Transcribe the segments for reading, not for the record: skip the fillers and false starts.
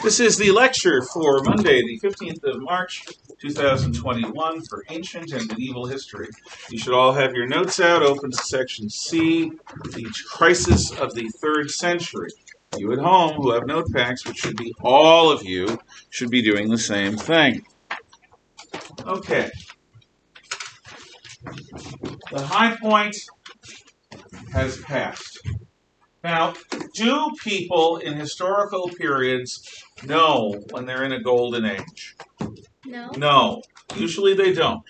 This is the lecture for Monday, the 15th of March, 2021, for Ancient and Medieval History. You should all have your notes out, open to section C, the crisis of the 3rd century. You at home who have notepacks, which should be all of you, should be doing the same thing. Okay. The high point has passed. Now, do people in historical periods know when they're in a golden age? No. No. Usually they don't,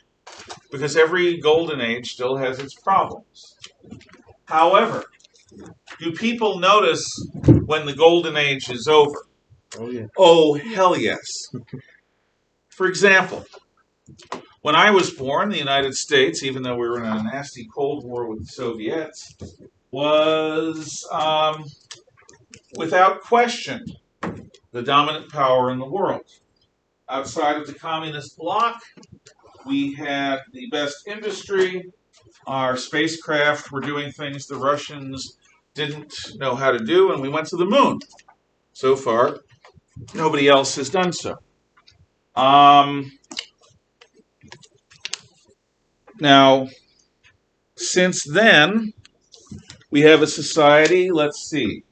because every golden age still has its problems. However, do people notice when the golden age is over? Oh, yeah. Oh, hell yes. For example, when I was born, the United States, even though we were in a nasty Cold War with the Soviets, was, without question, the dominant power in the world. Outside of the communist bloc, we had the best industry. Our spacecraft were doing things the Russians didn't know how to do, and we went to the moon. So far, nobody else has done so. Now, since then, we have a society, let's see,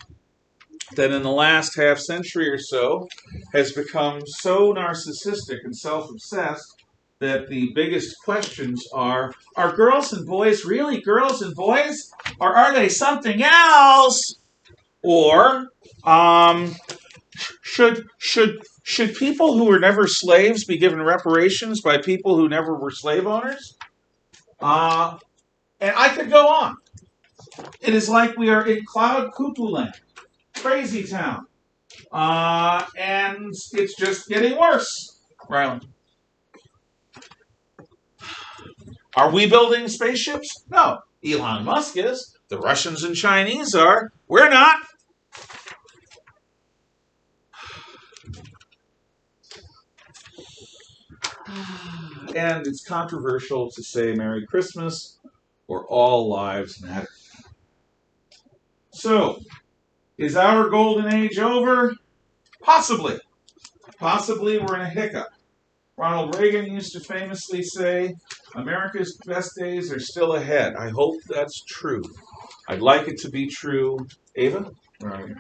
that in the last half century or so has become so narcissistic and self-obsessed that the biggest questions are girls and boys really girls and boys? Or are they something else? Or should people who were never slaves be given reparations by people who never were slave owners? And I could go on. It is like we are in cloud cuckoo land, crazy town, and it's just getting worse. Ryland, are we building spaceships? No. Elon Musk is. The Russians and Chinese are. We're not. And it's controversial to say Merry Christmas or All Lives Matter. So, is our golden age over? Possibly. Possibly we're in a hiccup. Ronald Reagan used to famously say, America's best days are still ahead. I hope that's true. I'd like it to be true. Ava? Where are you?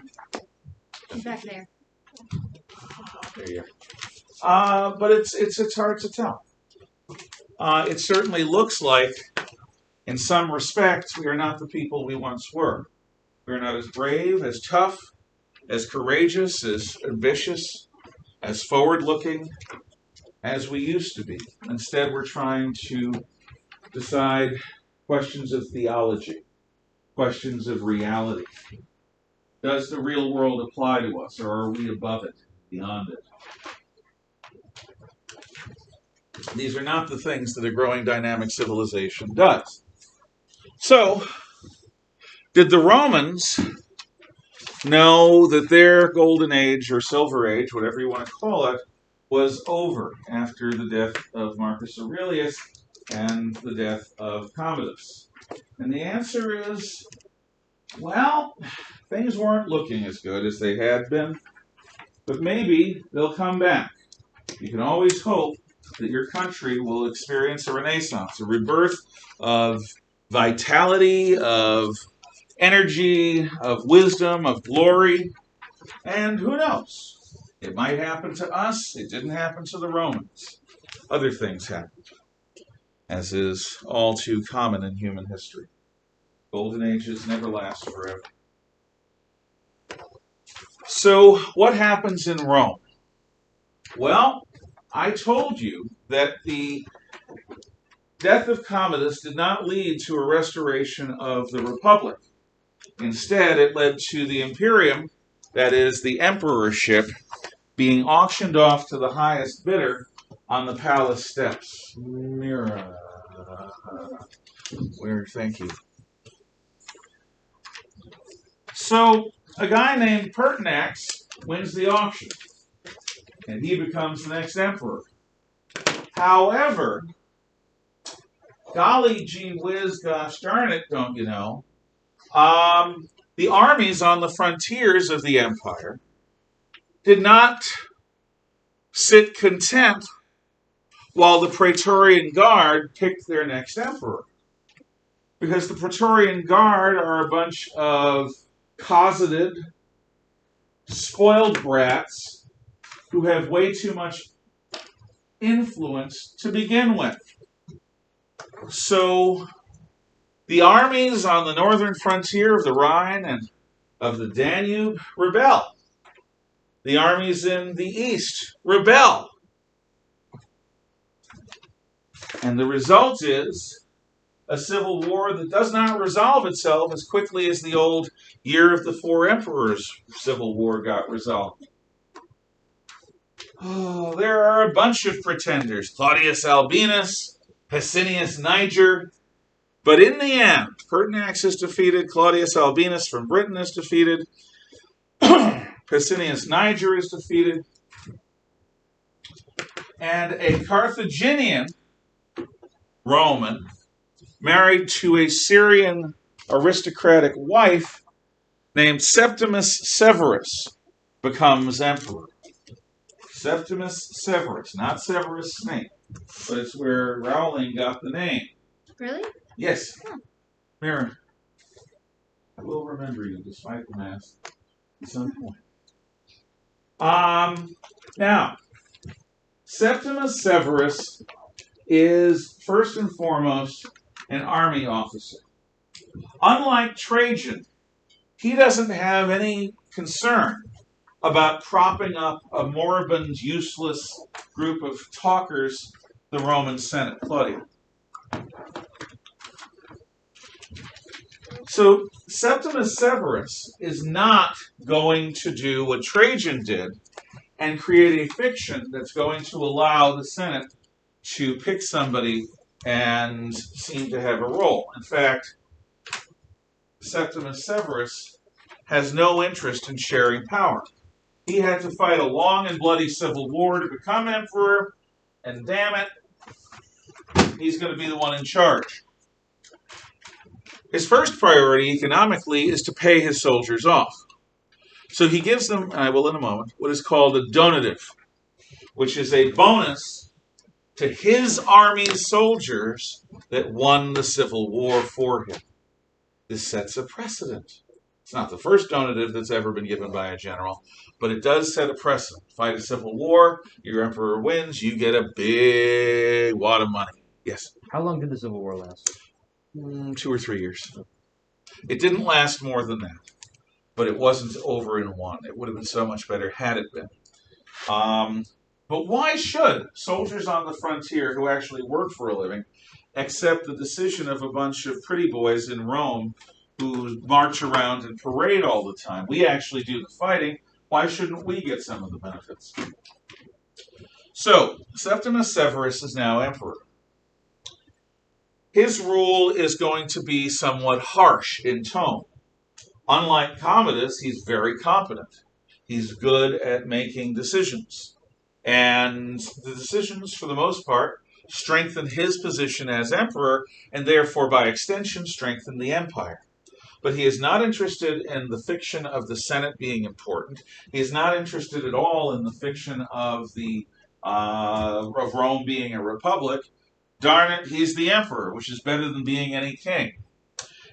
She's back there. There you are. But it's hard to tell. It certainly looks like, in some respects, we are not the people we once were. We are not as brave, as tough, as courageous, as ambitious, as forward-looking as we used to be. Instead, we're trying to decide questions of theology, questions of reality. Does the real world apply to us, or are we above it, beyond it? These are not the things that a growing dynamic civilization does. So, did the Romans know that their golden age, or silver age, whatever you want to call it, was over after the death of Marcus Aurelius and the death of Commodus? And the answer is, well, things weren't looking as good as they had been, but maybe they'll come back. You can always hope that your country will experience a renaissance, a rebirth of vitality, of energy, of wisdom, of glory, and who knows? It might happen to us. It didn't happen to the Romans. Other things happened, as is all too common in human history. Golden ages never last forever. So, what happens in Rome? Well, I told you that the death of Commodus did not lead to a restoration of the Republic. Instead, it led to the imperium, that is, the emperorship, being auctioned off to the highest bidder on the palace steps. Mira. Where? Thank you. So, a guy named Pertinax wins the auction, and he becomes the next emperor. However, golly gee whiz, gosh darn it, don't you know, the armies on the frontiers of the empire did not sit content while the Praetorian Guard picked their next emperor. Because the Praetorian Guard are a bunch of cosseted, spoiled brats who have way too much influence to begin with. So the armies on the northern frontier of the Rhine and of the Danube rebel. The armies in the east rebel. And the result is a civil war that does not resolve itself as quickly as the old Year of the Four Emperors civil war got resolved. Oh, there are a bunch of pretenders. Claudius Albinus, Pessinnius Niger. But in the end, Pertinax is defeated. Claudius Albinus from Britain is defeated. Pessinnius Niger is defeated. And a Carthaginian Roman married to a Syrian aristocratic wife named Septimus Severus becomes emperor. Septimus Severus, not Severus Snape, but it's where Rowling got the name. Really? Yes. Huh. Mary, I will remember you despite the mask at some point. Now, Septimus Severus is first and foremost an army officer. Unlike Trajan, he doesn't have any concern about propping up a moribund, useless group of talkers, the Roman Senate, Claudia. So Septimus Severus is not going to do what Trajan did and create a fiction that's going to allow the Senate to pick somebody and seem to have a role. In fact, Septimus Severus has no interest in sharing power. He had to fight a long and bloody civil war to become emperor, and damn it, he's going to be the one in charge. His first priority economically is to pay his soldiers off. So he gives them, and I will in a moment, what is called a donative, which is a bonus to his army's soldiers that won the civil war for him. This sets a precedent. It's not the first donative that's ever been given by a general, but it does set a precedent. Fight a civil war, your emperor wins, you get a big wad of money. Yes? How long did the Civil War last? 2 or 3 years. It didn't last more than that, but it wasn't over in one. It would have been so much better had it been. But why should soldiers on the frontier who actually work for a living accept the decision of a bunch of pretty boys in Rome who march around and parade all the time? We actually do the fighting. Why shouldn't we get some of the benefits? So, Septimus Severus is now emperor. His rule is going to be somewhat harsh in tone. Unlike Commodus, he's very competent. He's good at making decisions. And the decisions, for the most part, strengthen his position as emperor, and therefore, by extension, strengthen the empire. But he is not interested in the fiction of the Senate being important. He is not interested at all in the fiction of of Rome being a republic. Darn it, he's the emperor, which is better than being any king.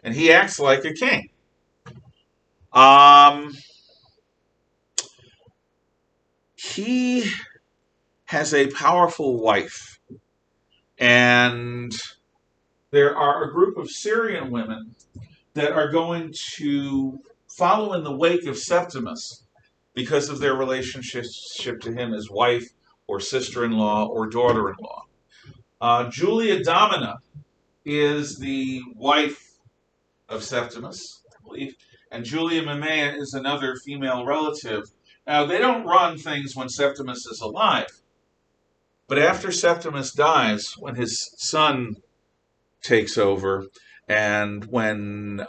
And he acts like a king. He has a powerful wife. And there are a group of Syrian women that are going to follow in the wake of Septimus because of their relationship to him as wife or sister-in-law or daughter-in-law. Julia Domina is the wife of Septimus, I believe, and Julia Mamaea is another female relative. Now, they don't run things when Septimus is alive, but after Septimus dies, when his son takes over, and when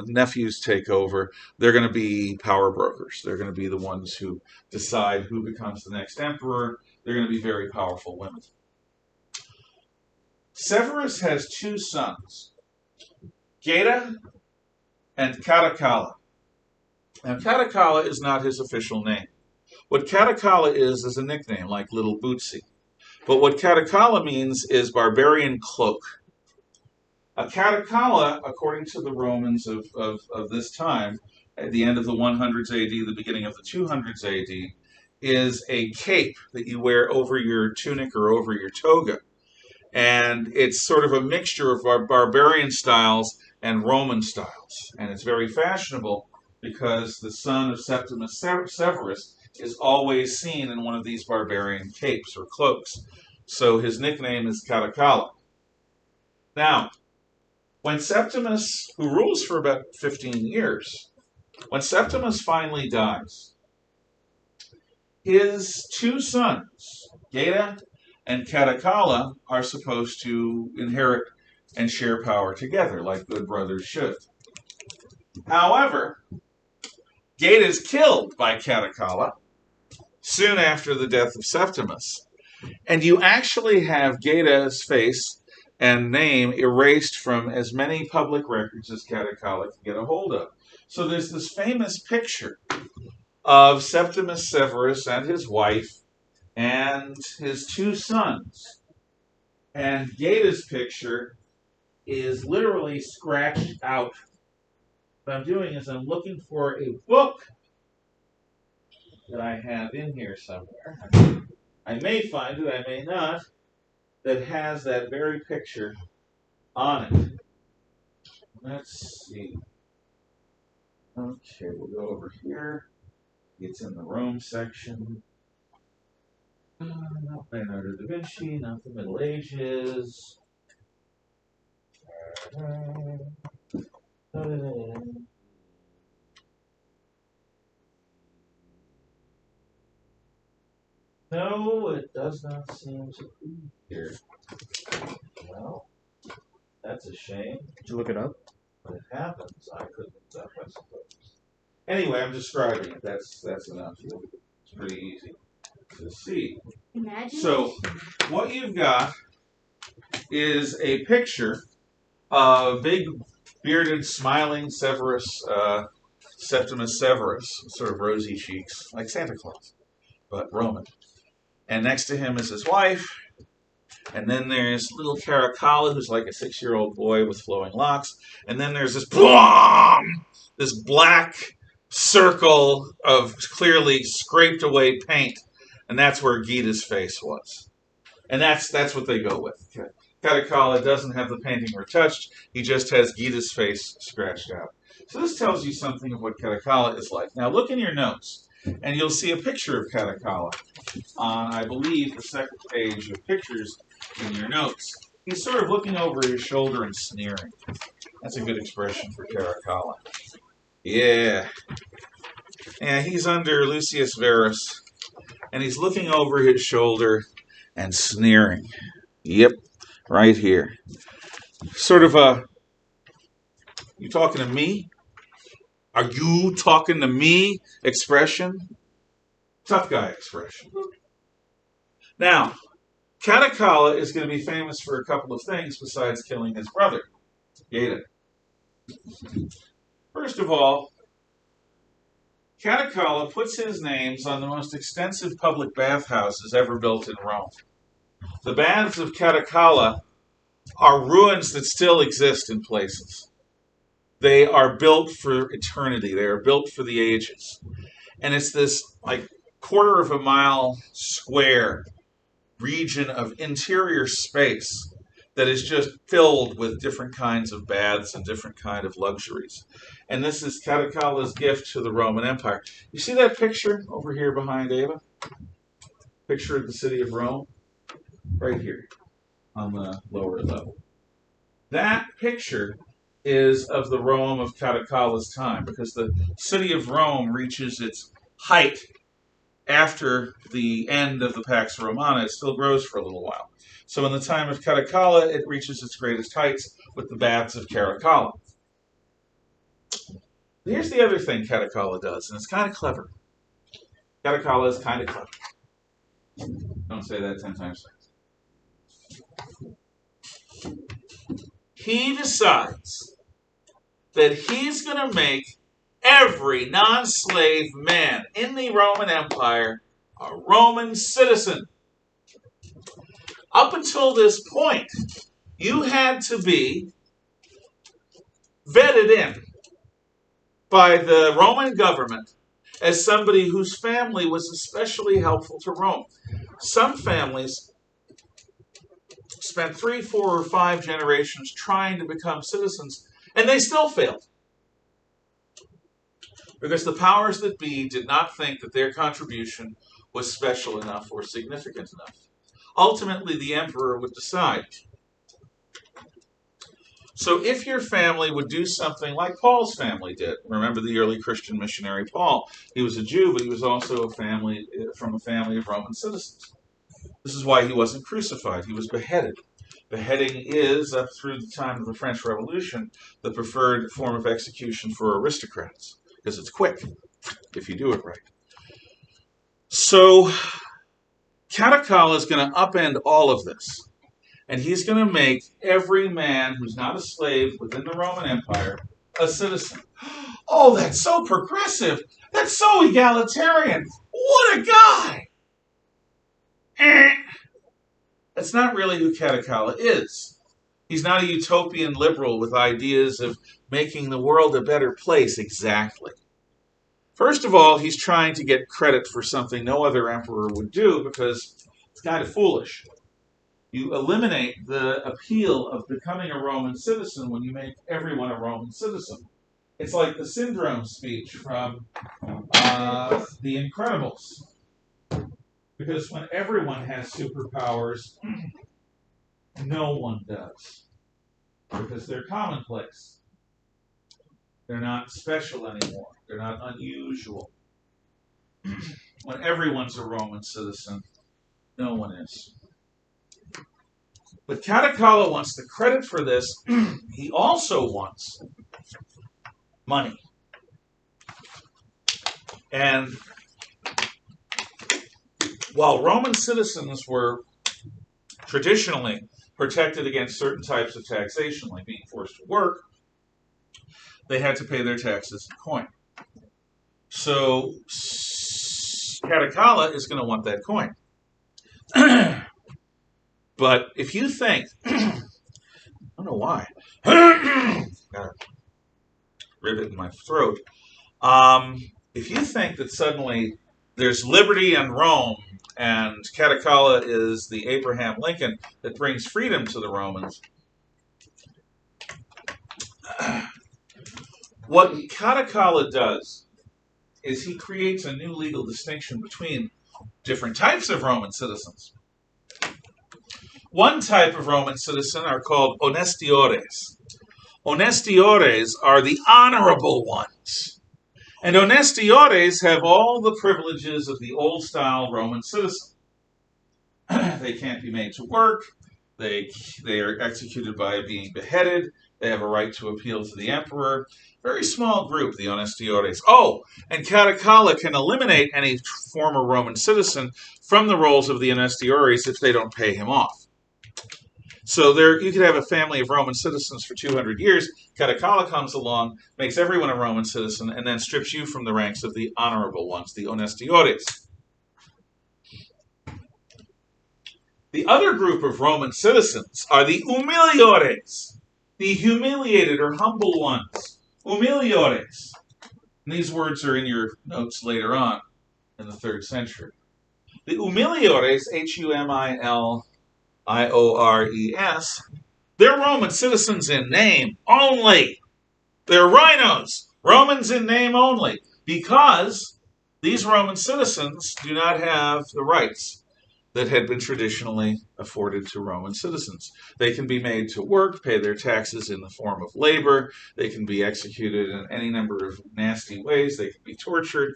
nephews take over, they're going to be power brokers. They're going to be the ones who decide who becomes the next emperor. They're going to be very powerful women. Severus has 2 sons, Geta and Caracalla. Now, Caracalla is not his official name, What Catacala is a nickname, like Little Bootsy. But what Catacala means is barbarian cloak. A Catacala, according to the Romans of this time, at the end of the 100s AD, the beginning of the 200s AD, is a cape that you wear over your tunic or over your toga. And it's sort of a mixture of barbarian styles and Roman styles. And it's very fashionable because the son of Septimus Severus is always seen in one of these barbarian capes or cloaks. So his nickname is Catacala. Now, when Septimus, who rules for about 15 years, when Septimus finally dies, his two sons, Geta and Catacala, are supposed to inherit and share power together, like good brothers should. However, Geta is killed by Catacala soon after the death of Septimus, and you actually have Geta's face and name erased from as many public records as Catacala can get a hold of. So there's this famous picture of Septimus Severus and his wife and his two sons. And Geta's picture is literally scratched out. What I'm doing is I'm looking for a book that I have in here somewhere. I may find it, I may not, that has that very picture on it. Let's see. Okay, we'll go over here. It's in the Rome section. Not Leonardo da Vinci, not the Middle Ages. No, it does not seem to be here. Well, that's a shame. Did you look it up? When it happens, I couldn't look up, I suppose. Anyway, I'm describing it. That's enough. It's pretty easy to see. Imagine. So, what you've got is a picture of big, bearded, smiling Severus, Septimus Severus, sort of rosy cheeks, like Santa Claus, but Roman. And next to him is his wife. And then there's little Caracalla, who's like a 6-year-old boy with flowing locks. And then there's this black circle of clearly scraped away paint. And that's where Gita's face was. And that's what they go with. Catacalla doesn't have the painting retouched. He just has Gita's face scratched out. So this tells you something of what Catacalla is like. Now look in your notes, and you'll see a picture of Catacalla on, I believe, the second page of pictures in your notes. He's sort of looking over his shoulder and sneering. That's a good expression for Caracalla. Yeah. Yeah, he's under Lucius Verus, and he's looking over his shoulder and sneering. Yep, right here. Sort of a, you talking to me? Are you talking to me expression? Tough guy expression. Now, Catacalla is going to be famous for a couple of things besides killing his brother, Geta. First of all, Catacalla puts his names on the most extensive public bathhouses ever built in Rome. The baths of Catacalla are ruins that still exist in places. They are built for eternity. They are built for the ages. And it's this like quarter of a mile square region of interior space that is just filled with different kinds of baths and different kind of luxuries. And this is Catacalla's gift to the Roman Empire. You see that picture over here behind Ava? Picture of the city of Rome? Right here on the lower level. That picture is of the Rome of Catacalla's time, because the city of Rome reaches its height after the end of the Pax Romana. It still grows for a little while. So in the time of Catacalla, it reaches its greatest heights with the baths of Caracalla. Here's the other thing Catacalla does, and it's kind of clever. Catacalla is kind of clever. Don't say that 10 times fast. He decides that he's going to make every non-slave man in the Roman Empire a Roman citizen. Up until this point, you had to be vetted in by the Roman government as somebody whose family was especially helpful to Rome. Some families spent 3, 4, or 5 generations trying to become citizens, and they still failed. Because the powers that be did not think that their contribution was special enough or significant enough. Ultimately, the emperor would decide. So if your family would do something like Paul's family did, remember the early Christian missionary Paul, he was a Jew, but he was also from a family of Roman citizens. This is why he wasn't crucified, he was beheaded. Beheading is, up through the time of the French Revolution, the preferred form of execution for aristocrats, because it's quick, if you do it right. So, Caracalla is going to upend all of this. And he's going to make every man who's not a slave within the Roman Empire a citizen. Oh, that's so progressive. That's so egalitarian. What a guy. That's not really who Caracalla is. He's not a utopian liberal with ideas of making the world a better place exactly. First of all, he's trying to get credit for something no other emperor would do because it's kind of foolish. You eliminate the appeal of becoming a Roman citizen when you make everyone a Roman citizen. It's like the syndrome speech from The Incredibles. Because when everyone has superpowers, no one does. Because they're commonplace. They're not special anymore. They're not unusual. When everyone's a Roman citizen, no one is. But Caracalla wants the credit for this. He also wants money. And while Roman citizens were traditionally protected against certain types of taxation, like being forced to work, they had to pay their taxes in coin. So Caracalla is going to want that coin. But if you think, I don't know why, got a rivet in my throat. If you think that suddenly there's liberty in Rome and Caracalla is the Abraham Lincoln that brings freedom to the Romans, what Caracalla does is he creates a new legal distinction between different types of Roman citizens. One type of Roman citizen are called honestiores. Honestiores are the honorable ones. And honestiores have all the privileges of the old-style Roman citizen. They can't be made to work. They are executed by being beheaded. They have a right to appeal to the emperor. Very small group, the honestiores. Oh, and Caracalla can eliminate any former Roman citizen from the rolls of the honestiores if they don't pay him off. So you could have a family of Roman citizens for 200 years. Caracalla comes along, makes everyone a Roman citizen, and then strips you from the ranks of the honorable ones, the honestiores. The other group of Roman citizens are the humiliores, the humiliated or humble ones. Humiliores. And these words are in your notes later on in the 3rd century. The humiliores, Humiliores, they're Roman citizens in name only. They're rhinos, Romans in name only, because these Roman citizens do not have the rights that had been traditionally afforded to Roman citizens. They can be made to work, pay their taxes in the form of labor. They can be executed in any number of nasty ways. They can be tortured.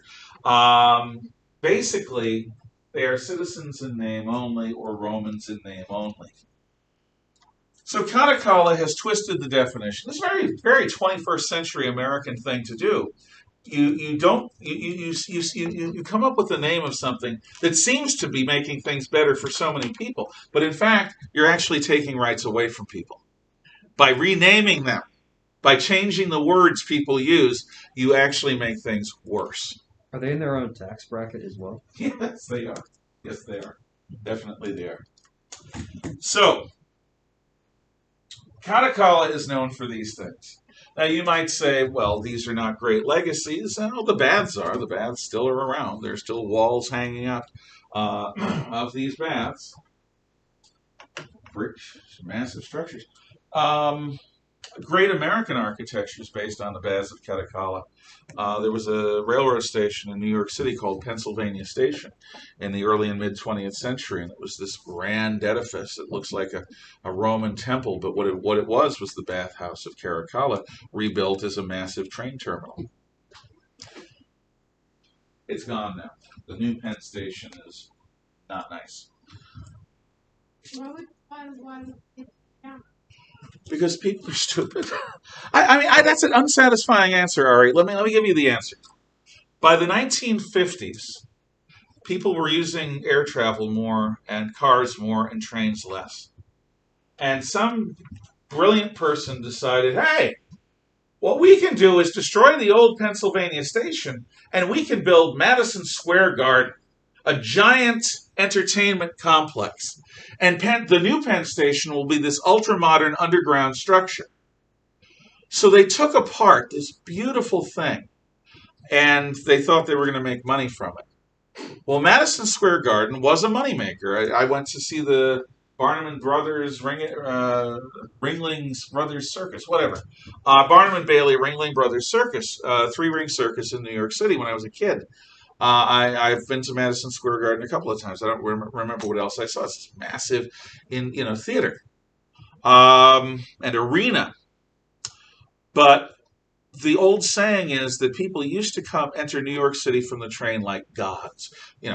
Basically, they are citizens in name only or Romans in name only. So Caracalla has twisted the definition. It's a very, very 21st century American thing to do. You come up with the name of something that seems to be making things better for so many people, but in fact, you're actually taking rights away from people by renaming them By changing the words people use, you actually make things worse. Are they in their own tax bracket as well? Yes, they are. Yes, they are. Definitely they are. So, Katakala is known for these things. Now, you might say, well, these are not great legacies. Well, the baths are. The baths still are around. There's still walls hanging up of these baths. Brick, massive structures. Great American architecture is based on the baths of Katakala. There was a railroad station in New York City called Pennsylvania Station in the early and mid 20th century, and it was this grand edifice. It looks like a Roman temple, but what it was the bathhouse of Caracalla, rebuilt as a massive train terminal. It's gone now. The new Penn Station is not nice. Why Because people are stupid. I mean, that's an unsatisfying answer, Ari. Let me give you the answer. By the 1950s, people were using air travel more and cars more and trains less. And some brilliant person decided, hey, what we can do is destroy the old Pennsylvania Station and we can build Madison Square Garden, a giant entertainment complex. And the new Penn Station will be this ultra-modern underground structure. So they took apart this beautiful thing, and they thought they were going to make money from it. Well, Madison Square Garden was a moneymaker. I went to see the Barnum and Brothers, Ringling's Brothers Circus, whatever. Barnum and Bailey Ringling Brothers Circus, three-ring circus in New York City when I was a kid. I've been to Madison Square Garden a couple of times. I don't remember what else I saw. It's massive theater and arena. But the old saying is that people used to enter New York City from the train like gods,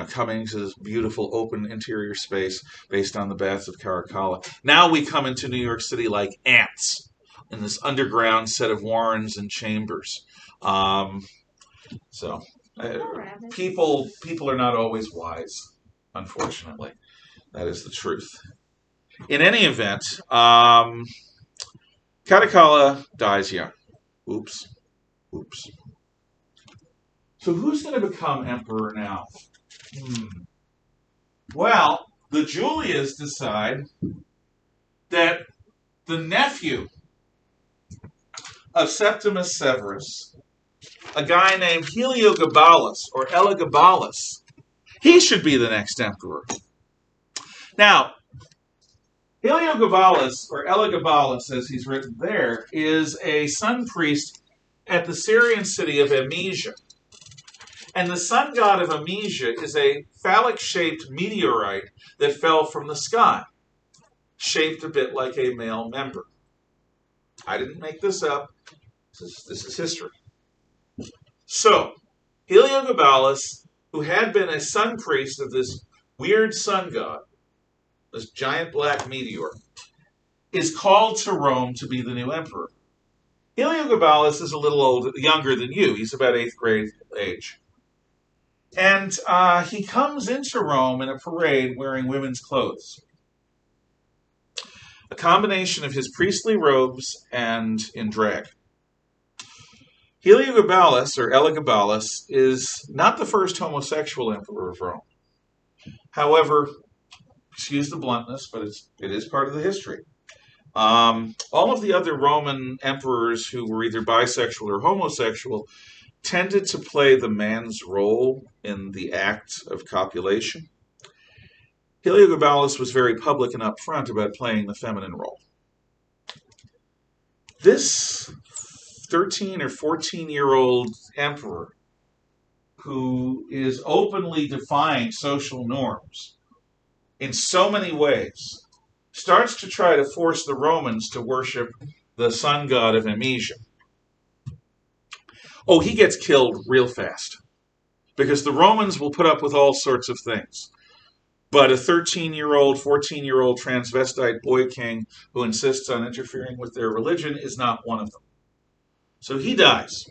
coming to this beautiful open interior space based on the baths of Caracalla. Now we come into New York City like ants in this underground set of warrens and chambers. People are not always wise, unfortunately. That is the truth. In any event, Katakala dies young. Oops. So who's going to become emperor now? Well, the Julias decide that the nephew of Septimus Severus, a guy named Heliogabalus or Elagabalus, he should be the next emperor. Now, Heliogabalus or Elagabalus, as he's written there, is a sun priest at the Syrian city of Amnesia. And the sun god of Amnesia is a phallic-shaped meteorite that fell from the sky, shaped a bit like a male member. I didn't make this up. This is history. So, Heliogabalus, who had been a sun priest of this weird sun god, this giant black meteor, is called to Rome to be the new emperor. Heliogabalus is a little younger than you. He's about 8th grade age. And he comes into Rome in a parade wearing women's clothes. A combination of his priestly robes and in drag. Heliogabalus, or Elagabalus, is not the first homosexual emperor of Rome. However, excuse the bluntness, but it is part of the history. All of the other Roman emperors who were either bisexual or homosexual tended to play the man's role in the act of copulation. Heliogabalus was very public and upfront about playing the feminine role. This 13 or 14-year-old emperor who is openly defying social norms in so many ways starts to try to force the Romans to worship the sun god of Amnesia. Oh, he gets killed real fast because the Romans will put up with all sorts of things. But a 13-year-old, 14-year-old transvestite boy king who insists on interfering with their religion is not one of them. So he dies.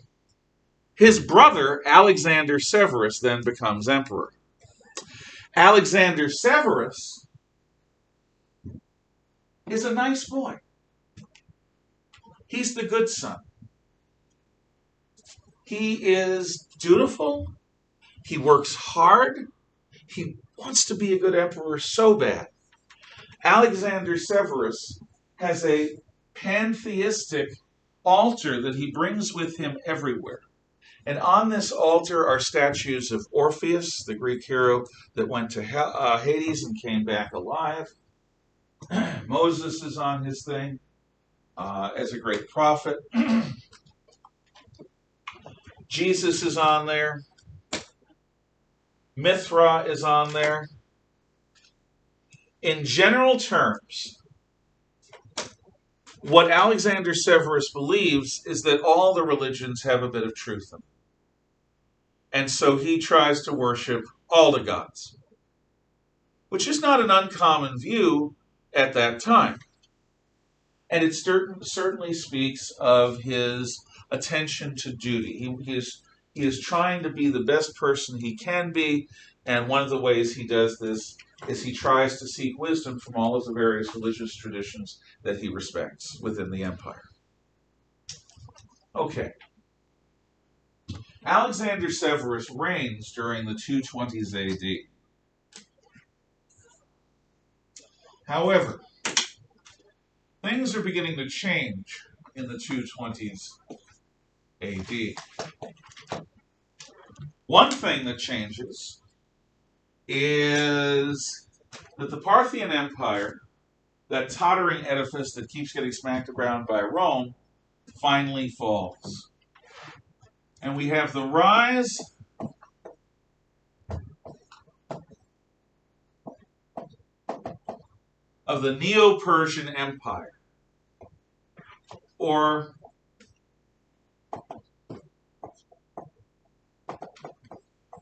His brother, Alexander Severus, then becomes emperor. Alexander Severus is a nice boy. He's the good son. He is dutiful. He works hard. He wants to be a good emperor so bad. Alexander Severus has a pantheistic altar that he brings with him everywhere. And on this altar are statues of Orpheus, the Greek hero that went to Hades and came back alive. Moses is on his thing as a great prophet. Jesus is on there. Mithra is on there. In general terms, what Alexander Severus believes is that all the religions have a bit of truth in them. And so he tries to worship all the gods, which is not an uncommon view at that time. And it certainly speaks of his attention to duty. He is trying to be the best person he can be, and one of the ways he does this is he tries to seek wisdom from all of the various religious traditions that he respects within the empire. Okay. Alexander Severus reigns during the 220s AD. However, things are beginning to change in the 220s AD. One thing that changes is that the Parthian Empire, that tottering edifice that keeps getting smacked around by Rome, finally falls. And we have the rise of the Neo-Persian Empire, or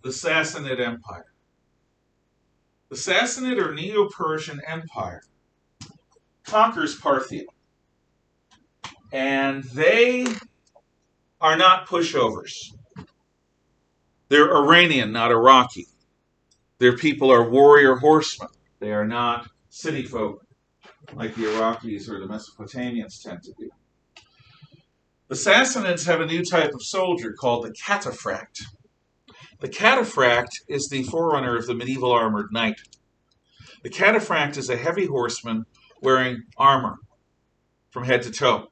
the Sassanid Empire. The Sassanid or Neo-Persian Empire conquers Parthia. And they are not pushovers. They're Iranian, not Iraqi. Their people are warrior horsemen. They are not city folk like the Iraqis or the Mesopotamians tend to be. The Sassanids have a new type of soldier called the cataphract. The cataphract is the forerunner of the medieval armored knight. The cataphract is a heavy horseman wearing armor from head to toe.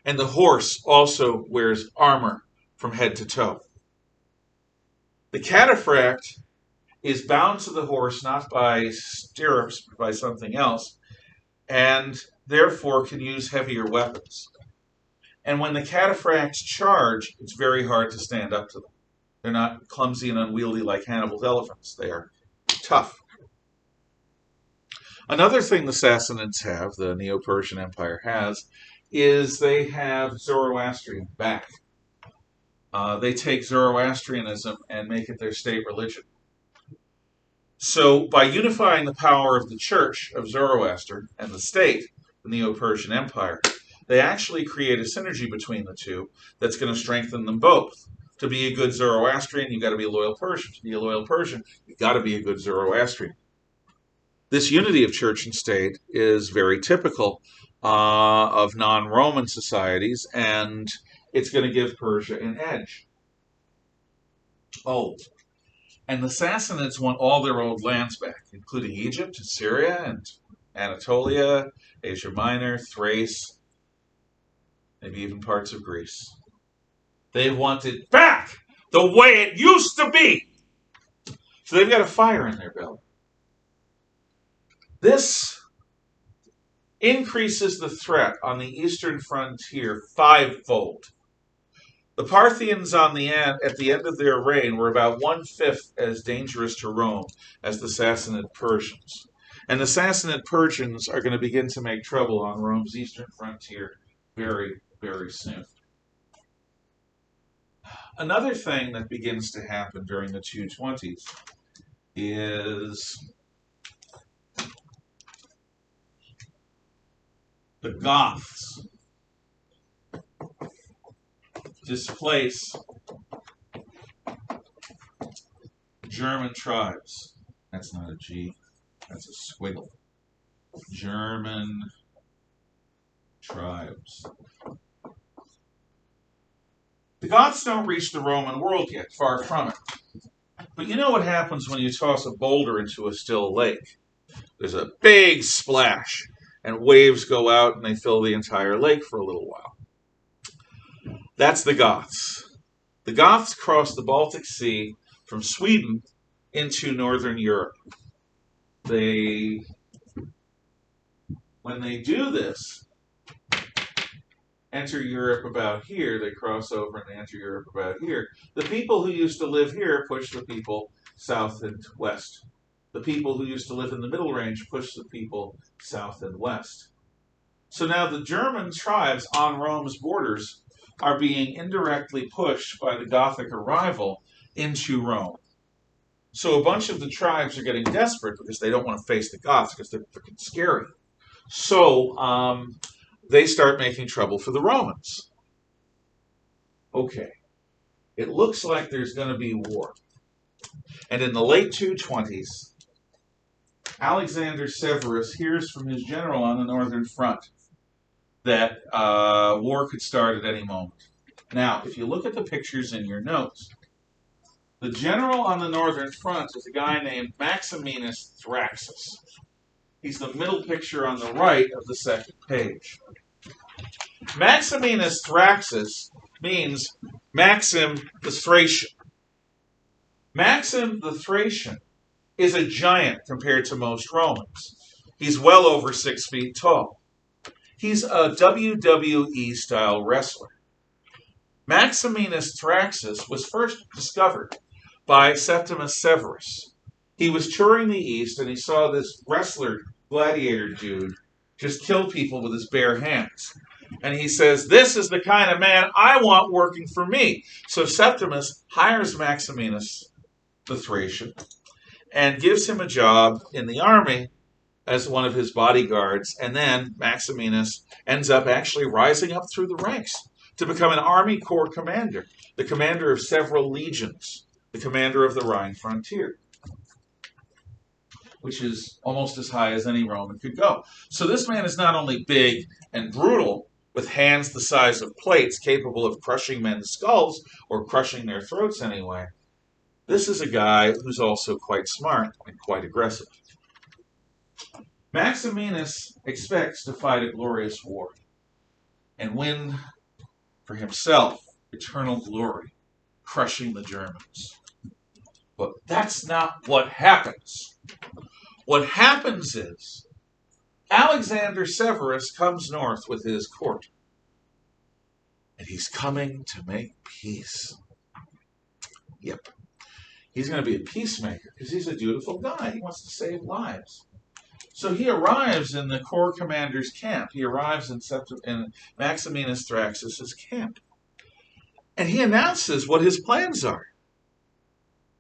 And the horse also wears armor from head to toe. The cataphract is bound to the horse not by stirrups, but by something else, and therefore can use heavier weapons. And when the cataphracts charge, it's very hard to stand up to them. They're not clumsy and unwieldy like Hannibal's elephants. They are tough. Another thing the Sassanids have, the Neo-Persian Empire has, is they have Zoroastrian back. They take Zoroastrianism and make it their state religion. So by unifying the power of the church of Zoroaster and the state, the Neo-Persian Empire, they actually create a synergy between the two that's going to strengthen them both. To be a good Zoroastrian, you've got to be a loyal Persian. To be a loyal Persian, you've got to be a good Zoroastrian. This unity of church and state is very typical of non-Roman societies, and it's going to give Persia an edge. Oh, and the Sassanids want all their old lands back, including Egypt, Syria, and Anatolia, Asia Minor, Thrace, maybe even parts of Greece. They want it back the way it used to be. So they've got a fire in their belly. This increases the threat on the eastern frontier fivefold. The Parthians at the end of their reign were about 1/5 as dangerous to Rome as the Sassanid Persians. And the Sassanid Persians are going to begin to make trouble on Rome's eastern frontier very, very soon. Another thing that begins to happen during the 220s is the Goths displace German tribes. That's not a G, that's a squiggle. German tribes. The Goths don't reach the Roman world yet, far from it. But you know what happens when you toss a boulder into a still lake? There's a big splash, and waves go out and they fill the entire lake for a little while. That's the Goths. The Goths crossed the Baltic Sea from Sweden into northern Europe. When they do this, enter Europe about here, they cross over and they enter Europe about here. The people who used to live here push the people south and west. The people who used to live in the Middle Range push the people south and west. So now the German tribes on Rome's borders are being indirectly pushed by the Gothic arrival into Rome. So a bunch of the tribes are getting desperate because they don't want to face the Goths because they're freaking scary. So they start making trouble for the Romans. Okay, it looks like there's going to be war. And in the late 220s, Alexander Severus hears from his general on the northern front that war could start at any moment. Now, if you look at the pictures in your notes, the general on the northern front is a guy named Maximinus Thraxus. He's the middle picture on the right of the second page. Maximinus Thraxus means Maxim the Thracian. Maxim the Thracian is a giant compared to most Romans. He's well over 6 feet tall. He's a WWE-style wrestler. Maximinus Thraxus was first discovered by Septimus Severus. He was touring the East and he saw this wrestler, gladiator dude, just kill people with his bare hands. And he says, this is the kind of man I want working for me. So Septimus hires Maximinus the Thracian and gives him a job in the army as one of his bodyguards. And then Maximinus ends up actually rising up through the ranks to become an army corps commander, the commander of several legions, the commander of the Rhine frontier, which is almost as high as any Roman could go. So this man is not only big and brutal, with hands the size of plates, capable of crushing men's skulls, or crushing their throats anyway. This is a guy who's also quite smart and quite aggressive. Maximinus expects to fight a glorious war and win for himself eternal glory, crushing the Germans. But that's not what happens. What happens is Alexander Severus comes north with his court, and he's coming to make peace. Yep. He's going to be a peacemaker because he's a dutiful guy. He wants to save lives. So he arrives in the corps commander's camp. He arrives in Maximinus Thraxus' camp. And he announces what his plans are,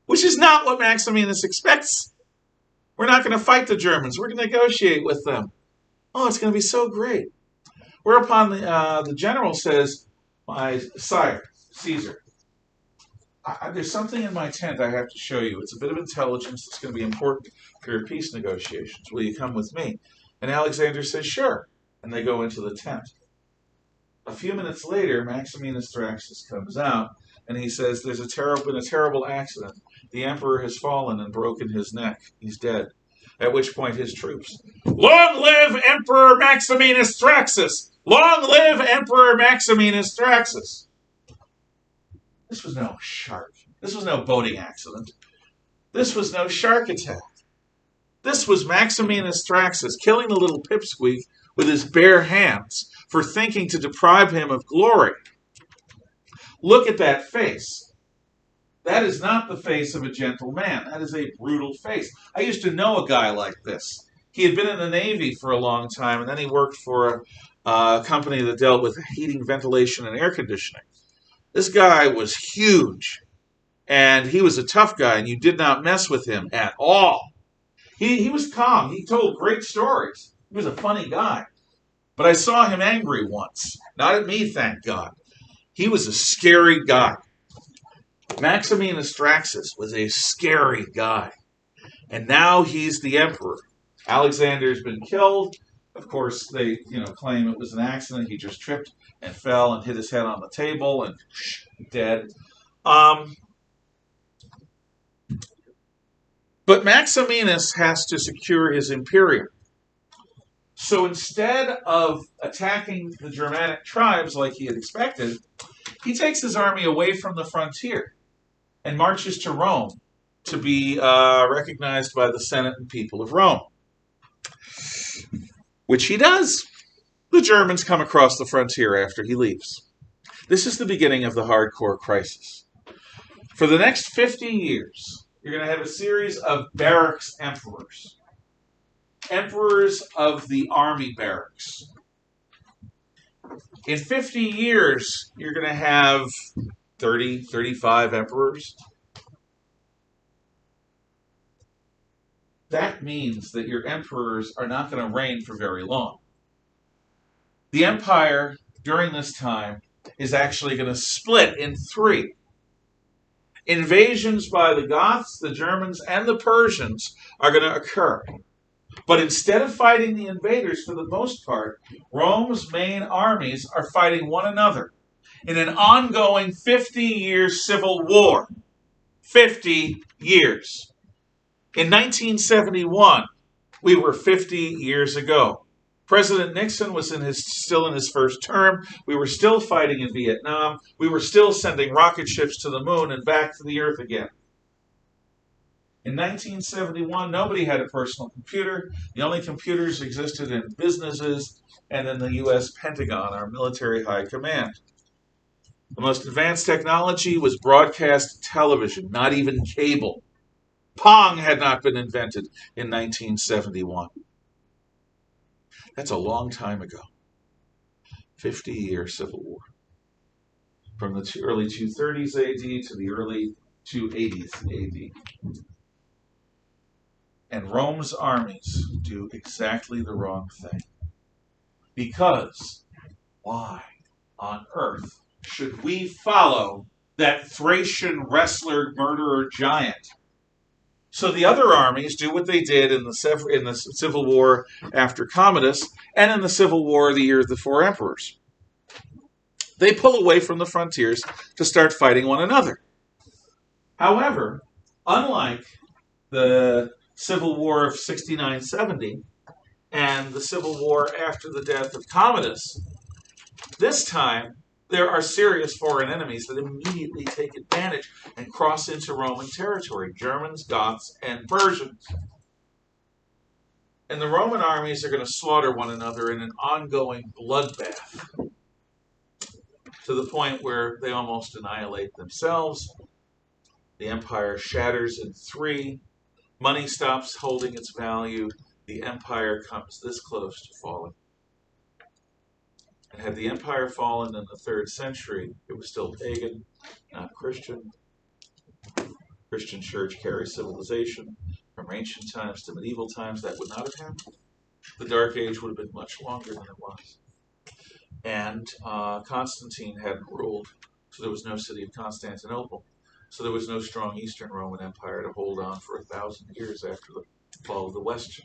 which is not what Maximinus expects. We're not going to fight the Germans. We're going to negotiate with them. Oh, it's going to be so great. Whereupon the general says, my sire, Caesar, there's something in my tent I have to show you. It's a bit of intelligence that's going to be important for your peace negotiations. Will you come with me? And Alexander says, sure. And they go into the tent. A few minutes later, Maximinus Thraxus comes out, and he says, there's been a terrible accident. The emperor has fallen and broken his neck. He's dead. At which point his troops, long live Emperor Maximinus Thraxus! Long live Emperor Maximinus Thraxus! This was no shark. This was no boating accident. This was no shark attack. This was Maximinus Thraxus killing the little pipsqueak with his bare hands for thinking to deprive him of glory. Look at that face. That is not the face of a gentle man. That is a brutal face. I used to know a guy like this. He had been in the Navy for a long time, and then he worked for a company that dealt with heating, ventilation, and air conditioning. This guy was huge, and he was a tough guy, and you did not mess with him at all. He was calm. He told great stories. He was a funny guy. But I saw him angry once. Not at me, thank God. He was a scary guy. Maximinus Thraxus was a scary guy. And now he's the emperor. Alexander's been killed. Of course, they claim it was an accident. He just tripped and fell and hit his head on the table and dead. But Maximinus has to secure his imperium. So instead of attacking the Germanic tribes like he had expected, he takes his army away from the frontier and marches to Rome to be recognized by the Senate and people of Rome. Which he does. The Germans come across the frontier after he leaves. This is the beginning of the hardcore crisis. For the next 50 years, you're going to have a series of barracks emperors. Emperors of the army barracks. In 50 years, you're going to have 30, 35 emperors. That means that your emperors are not going to reign for very long. The empire, during this time, is actually going to split in three. Invasions by the Goths, the Germans, and the Persians are going to occur. But instead of fighting the invaders, for the most part, Rome's main armies are fighting one another in an ongoing 50-year civil war. 50 years. In 1971, we were 50 years ago. President Nixon was still in his first term. We were still fighting in Vietnam. We were still sending rocket ships to the moon and back to the Earth again. In 1971, nobody had a personal computer. The only computers existed in businesses and in the U.S. Pentagon, our military high command. The most advanced technology was broadcast television, not even cable. Pong had not been invented in 1971. That's a long time ago. 50-year civil war. From the early 230s AD to the early 280s AD. And Rome's armies do exactly the wrong thing. Because why on earth should we follow that Thracian wrestler, murderer, giant? So the other armies do what they did in the civil war after Commodus and in the civil war the year of the four emperors. They pull away from the frontiers to start fighting one another. However, unlike the Civil War of 69-70 and the Civil War after the death of Commodus, this time there are serious foreign enemies that immediately take advantage and cross into Roman territory, Germans, Goths, and Persians. And the Roman armies are going to slaughter one another in an ongoing bloodbath to the point where they almost annihilate themselves. The empire shatters in three. Money stops holding its value. The empire comes this close to falling. And had the empire fallen in the 3rd century, it was still pagan, not Christian. Christian church carries civilization from ancient times to medieval times. That would not have happened. The Dark Age would have been much longer than it was. And Constantine hadn't ruled, so there was no city of Constantinople. So there was no strong Eastern Roman Empire to hold on for 1,000 years after the fall of the West.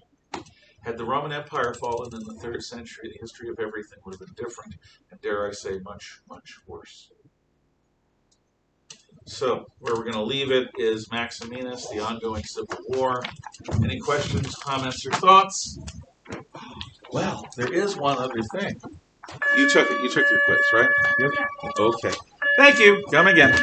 Had the Roman Empire fallen in the 3rd century, the history of everything would have been different, and dare I say, much, much worse. So, where we're going to leave it is Maximinus, the ongoing civil war. Any questions, comments, or thoughts? Well, there is one other thing. You took it. You took your quiz, right? Yep. Okay. Thank you. Come again.